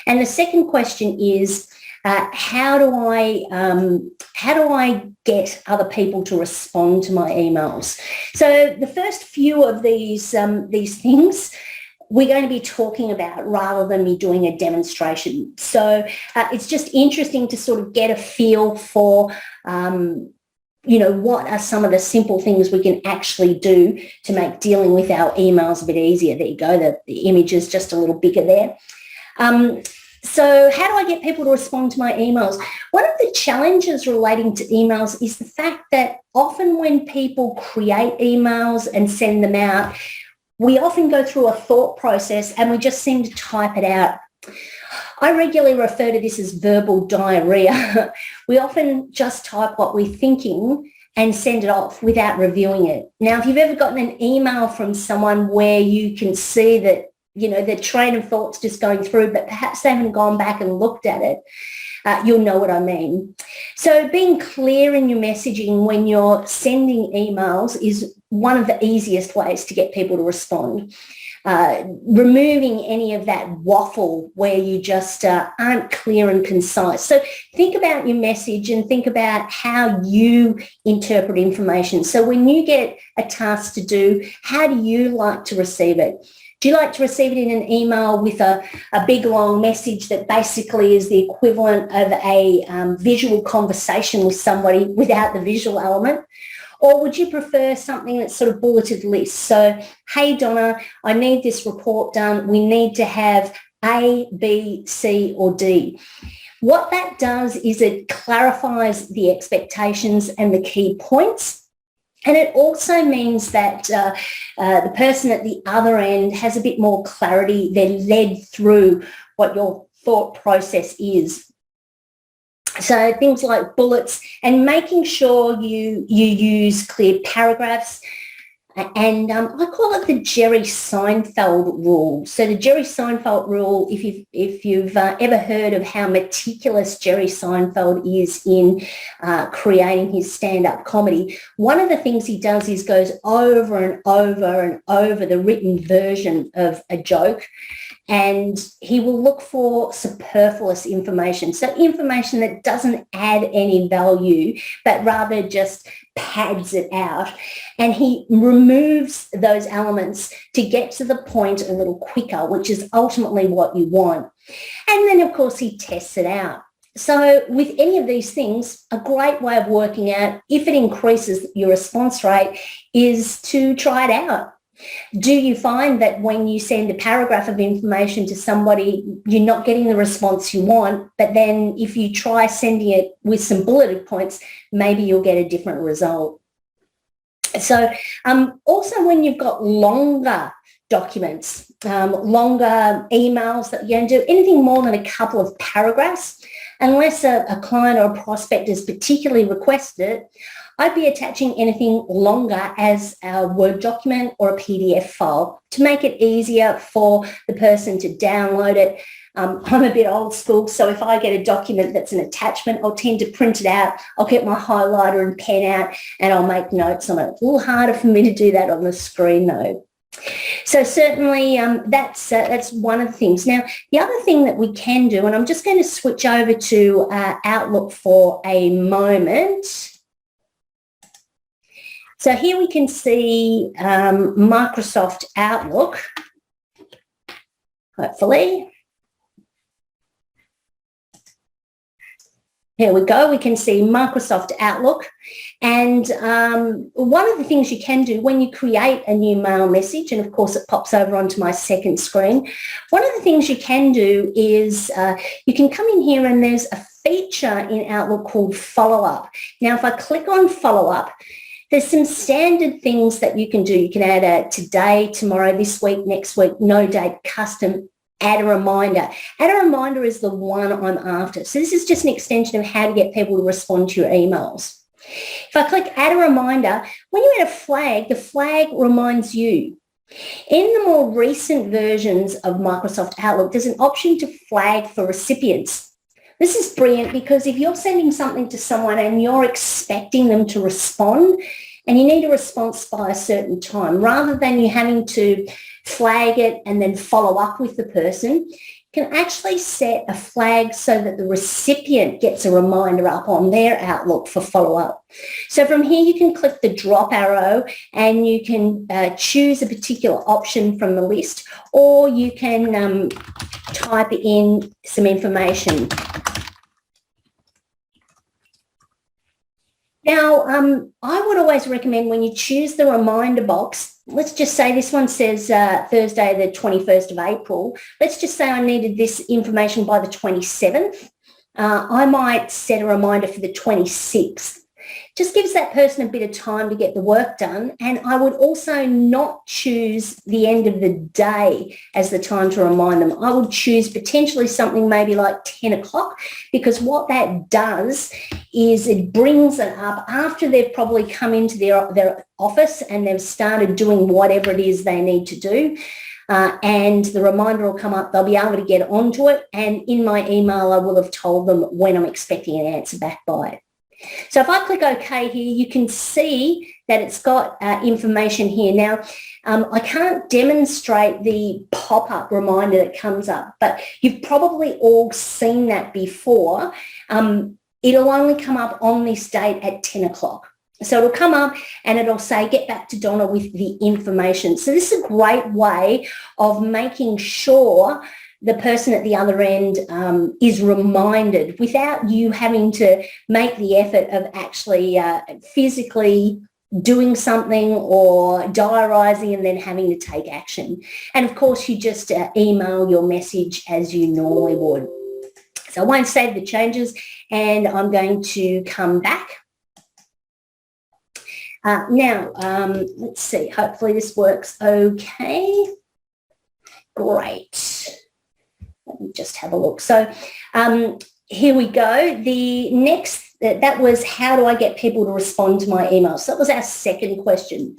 And the second question is, how do I get other people to respond to my emails? So the first few of these things we're going to be talking about rather than me doing a demonstration. So it's just interesting to sort of get a feel for, what are some of the simple things we can actually do to make dealing with our emails a bit easier. There you go. The image is just a little bigger there. So how do I get people to respond to my emails? One of the challenges relating to emails is the fact that often when people create emails and send them out, we often go through a thought process and we just seem to type it out. I regularly refer to this as verbal diarrhea. We often just type what we're thinking and send it off without reviewing it. Now, if you've ever gotten an email from someone where you can see that, their train of thought's just going through, but perhaps they haven't gone back and looked at it, you'll know what I mean. So being clear in your messaging when you're sending emails is one of the easiest ways to get people to respond. Removing any of that waffle where you just aren't clear and concise. So think about your message and think about how you interpret information. So when you get a task to do, how do you like to receive it? Do you like to receive it in an email with a big, long message that basically is the equivalent of a visual conversation with somebody without the visual element? Or would you prefer something that's sort of bulleted list? So, hey, Donna, I need this report done. We need to have A, B, C, or D. What that does is it clarifies the expectations and the key points. And it also means that the person at the other end has a bit more clarity. They're led through what your thought process is. So things like bullets and making sure you use clear paragraphs. And I call it the Jerry Seinfeld rule. So the Jerry Seinfeld rule, if you've ever heard of how meticulous Jerry Seinfeld is in creating his stand-up comedy, one of the things he does is goes over and over and over the written version of a joke, and he will look for superfluous information. So information that doesn't add any value, but rather just pads it out. And he removes those elements to get to the point a little quicker, which is ultimately what you want. And then, of course, he tests it out. So with any of these things, a great way of working out if it increases your response rate is to try it out. Do you find that when you send a paragraph of information to somebody, you're not getting the response you want, but then if you try sending it with some bulleted points, maybe you'll get a different result? So also when you've got longer documents, longer emails that you're going to do, anything more than a couple of paragraphs, unless a client or a prospect has particularly requested it, I'd be attaching anything longer as a Word document or a PDF file to make it easier for the person to download it. I'm a bit old school, so if I get a document that's an attachment, I'll tend to print it out. I'll get my highlighter and pen out and I'll make notes on it. It's a little harder for me to do that on the screen though. So certainly that's one of the things. Now, the other thing that we can do, and I'm just going to switch over to Outlook for a moment. So here we can see Microsoft Outlook, hopefully. Here we go. We can see Microsoft Outlook. And one of the things you can do when you create a new mail message, and of course it pops over onto my second screen, one of the things you can do is you can come in here and there's a feature in Outlook called Follow Up. Now, if I click on Follow Up, there's some standard things that you can do. You can add a today, tomorrow, this week, next week, no date, custom, add a reminder. Add a reminder is the one I'm after. So this is just an extension of how to get people to respond to your emails. If I click add a reminder, when you add a flag, the flag reminds you. In the more recent versions of Microsoft Outlook, there's an option to flag for recipients. This is brilliant because if you're sending something to someone and you're expecting them to respond and you need a response by a certain time, rather than you having to flag it and then follow up with the person, you can actually set a flag so that the recipient gets a reminder up on their Outlook for follow-up. So from here, you can click the drop arrow and you can choose a particular option from the list, or you can type in some information. Now, I would always recommend when you choose the reminder box, let's just say this one says Thursday, the 21st of April. Let's just say I needed this information by the 27th. I might set a reminder for the 26th. Just gives that person a bit of time to get the work done. And I would also not choose the end of the day as the time to remind them. I would choose potentially something maybe like 10 o'clock, because what that does is it brings it up after they've probably come into their office and they've started doing whatever it is they need to do. And the reminder will come up. They'll be able to get onto it. And in my email, I will have told them when I'm expecting an answer back by. So if I click OK here, you can see that it's got information here. Now, I can't demonstrate the pop-up reminder that comes up, but you've probably all seen that before. It'll only come up on this date at 10 o'clock. So it'll come up and it'll say, get back to Donna with the information. So this is a great way of making sure the person at the other end is reminded without you having to make the effort of actually physically doing something or diarising and then having to take action. And of course, you just email your message as you normally would. So I won't save the changes, and I'm going to come back. Now, let's see, hopefully this works okay. Great. Let me just have a look. So here we go. The next, that was how do I get people to respond to my emails? So that was our second question.